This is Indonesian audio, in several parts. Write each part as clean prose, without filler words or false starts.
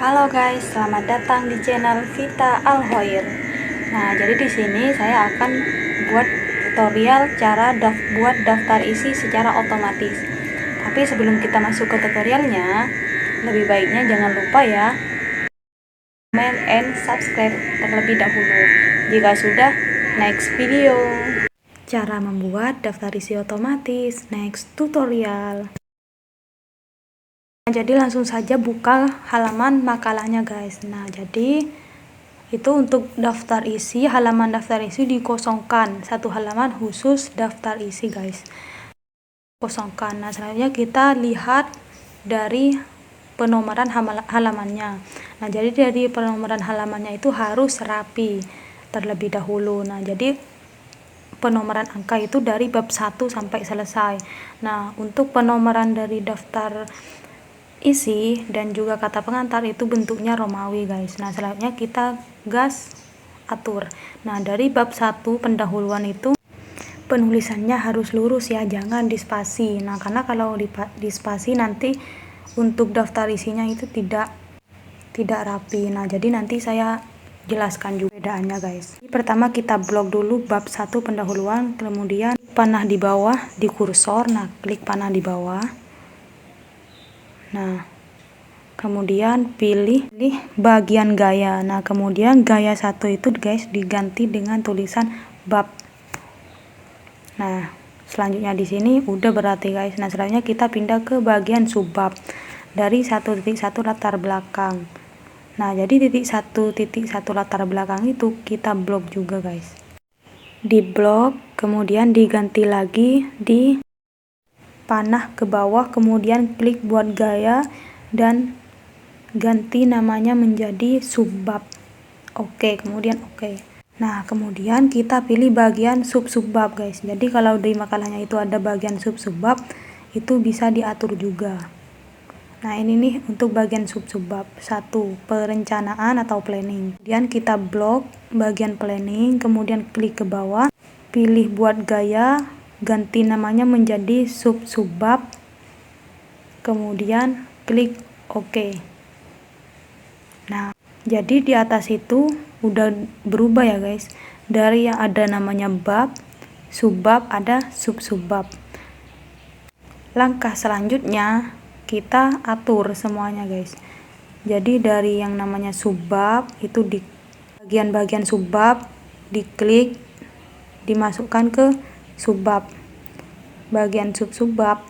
Halo guys, selamat datang di channel Vita Alhoir. Nah, jadi di sini saya akan buat tutorial cara buat daftar isi secara otomatis. Tapi sebelum kita masuk ke tutorialnya, lebih baiknya jangan lupa ya, comment and subscribe terlebih dahulu. Jika sudah, next video. Cara membuat daftar isi otomatis, next tutorial. Jadi langsung saja buka halaman makalahnya guys. Nah, jadi itu untuk daftar isi, halaman daftar isi dikosongkan, satu halaman khusus daftar isi guys, kosongkan. Nah, selanjutnya kita lihat dari penomoran halamannya. Nah, jadi dari penomoran halamannya itu harus rapi terlebih dahulu. Nah, jadi penomoran angka itu dari bab 1 sampai selesai. Nah, untuk penomoran dari daftar isi dan juga kata pengantar itu bentuknya Romawi guys. Nah, selanjutnya kita gas atur. Nah, dari bab 1 pendahuluan itu penulisannya harus lurus ya, jangan dispasi. Nah, karena kalau dispasi nanti untuk daftar isinya itu tidak rapi. Nah, jadi nanti saya jelaskan juga bedaannya guys. Pertama kita blok dulu bab 1 pendahuluan, kemudian panah di bawah di kursor. Nah, klik panah di bawah. Nah, kemudian pilih bagian gaya. Nah, kemudian gaya 1 itu guys diganti dengan tulisan bab. Nah, selanjutnya di sini udah berarti guys. Nah, selanjutnya kita pindah ke bagian subbab dari 1.1 latar belakang. Nah, jadi titik 1.1 latar belakang itu kita blok juga guys. Di blok, kemudian diganti lagi di panah ke bawah, kemudian klik buat gaya dan ganti namanya menjadi subbab. Oke, kemudian oke. Nah, kemudian kita pilih bagian sub-subbab guys. Jadi kalau di makalahnya itu ada bagian sub-subbab, itu bisa diatur juga. Nah, ini nih untuk bagian sub-subbab. 1. Perencanaan atau planning. Kemudian kita blok bagian planning, kemudian klik ke bawah, pilih buat gaya, ganti namanya menjadi sub-subbab, kemudian klik OK. Nah, jadi di atas itu udah berubah ya guys. Dari yang ada namanya bab, subbab, ada sub-subbab. Langkah selanjutnya kita atur semuanya guys. Jadi dari yang namanya subbab itu di bagian-bagian subbab diklik, dimasukkan ke subbab. Bagian sub-subbab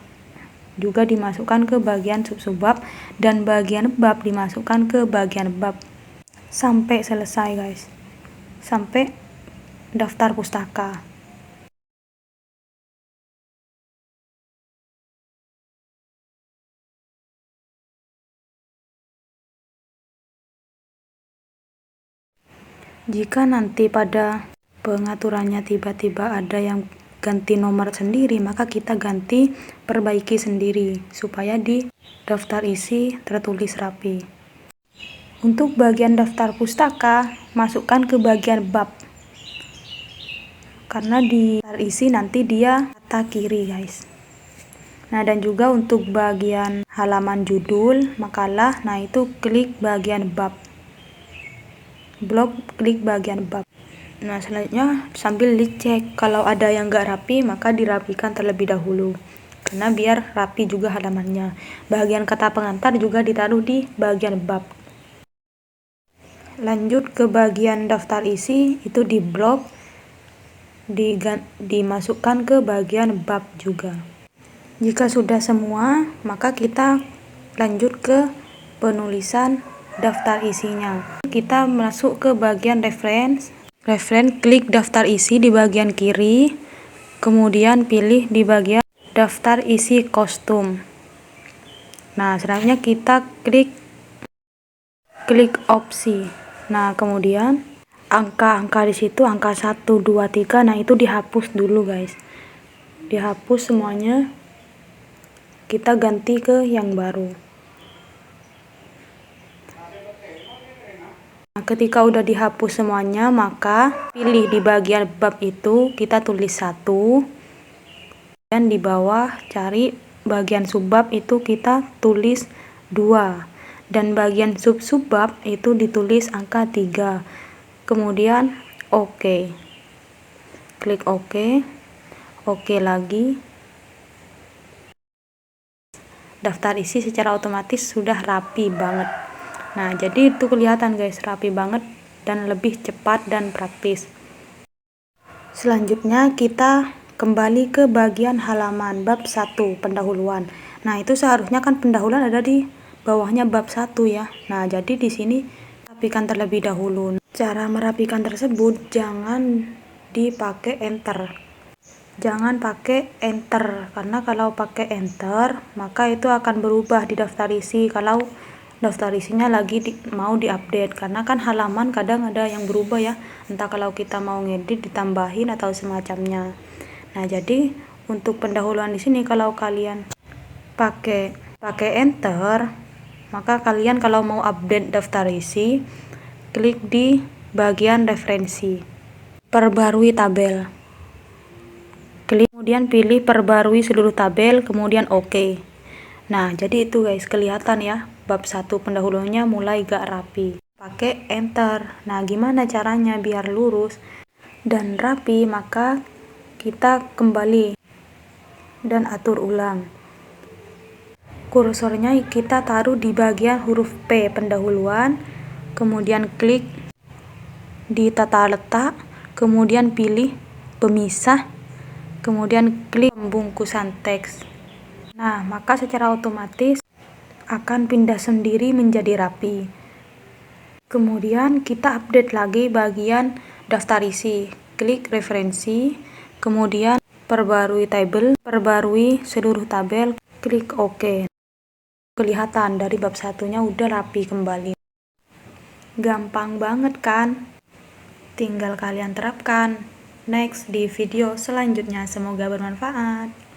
juga dimasukkan ke bagian sub-subbab dan bagian bab dimasukkan ke bagian bab sampai selesai guys, sampai daftar pustaka. Jika nanti pada pengaturannya tiba-tiba ada yang ganti nomor sendiri, maka kita ganti, perbaiki sendiri supaya di daftar isi tertulis rapi. Untuk bagian daftar pustaka, masukkan ke bagian bab, karena di daftar isi nanti dia kata kiri guys. Nah, dan juga untuk bagian halaman judul makalah, nah itu klik bagian bab, blok klik bagian bab. Nah, selanjutnya sambil dicek kalau ada yang gak rapi, maka dirapikan terlebih dahulu karena biar rapi juga halamannya. Bagian kata pengantar juga ditaruh di bagian bab. Lanjut ke bagian daftar isi, itu di blok, dimasukkan ke bagian bab juga. Jika sudah semua, maka kita lanjut ke penulisan daftar isinya. Kita masuk ke bagian reference, klik daftar isi di bagian kiri, kemudian pilih di bagian daftar isi kostum. Nah, selanjutnya kita klik opsi. Nah, kemudian angka-angka di situ, angka 1, 2, 3, nah itu dihapus dulu guys. Dihapus semuanya. Kita ganti ke yang baru. Nah, ketika udah dihapus semuanya, maka pilih di bagian bab itu kita tulis 1, dan di bawah cari bagian subbab itu kita tulis 2. dan bagian sub-bab itu ditulis angka 3. Kemudian oke. Klik oke. Oke lagi. Daftar isi secara otomatis sudah rapi banget. Nah, jadi itu kelihatan guys, rapi banget dan lebih cepat dan praktis. Selanjutnya kita kembali ke bagian halaman bab 1 pendahuluan. Nah, itu seharusnya kan pendahuluan ada di bawahnya bab 1 ya. Nah, jadi di sini rapikan terlebih dahulu. Cara merapikan tersebut jangan dipakai enter. Jangan pakai enter, karena kalau pakai enter maka itu akan berubah di daftar isi kalau daftar isinya lagi mau diupdate, karena kan halaman kadang ada yang berubah ya, entah kalau kita mau ngedit ditambahin atau semacamnya. Nah, jadi untuk pendahuluan di sini kalau kalian pakai enter, maka kalian kalau mau update daftar isi klik di bagian referensi, perbarui tabel. Klik, kemudian pilih perbarui seluruh tabel, kemudian oke. Nah, jadi itu guys, kelihatan ya, bab 1 pendahulunya mulai gak rapi. Pakai enter. Nah, gimana caranya biar lurus dan rapi? Maka kita kembali dan atur ulang. Kursornya kita taruh di bagian huruf P pendahuluan, kemudian klik di tata letak, kemudian pilih pemisah, kemudian klik pembungkusan teks. Nah, maka secara otomatis akan pindah sendiri menjadi rapi. Kemudian kita update lagi bagian daftar isi. Klik referensi, kemudian perbarui tabel, perbarui seluruh tabel, klik OK. Kelihatan dari bab satunya udah rapi kembali. Gampang banget kan? Tinggal kalian terapkan. Next di video selanjutnya, semoga bermanfaat.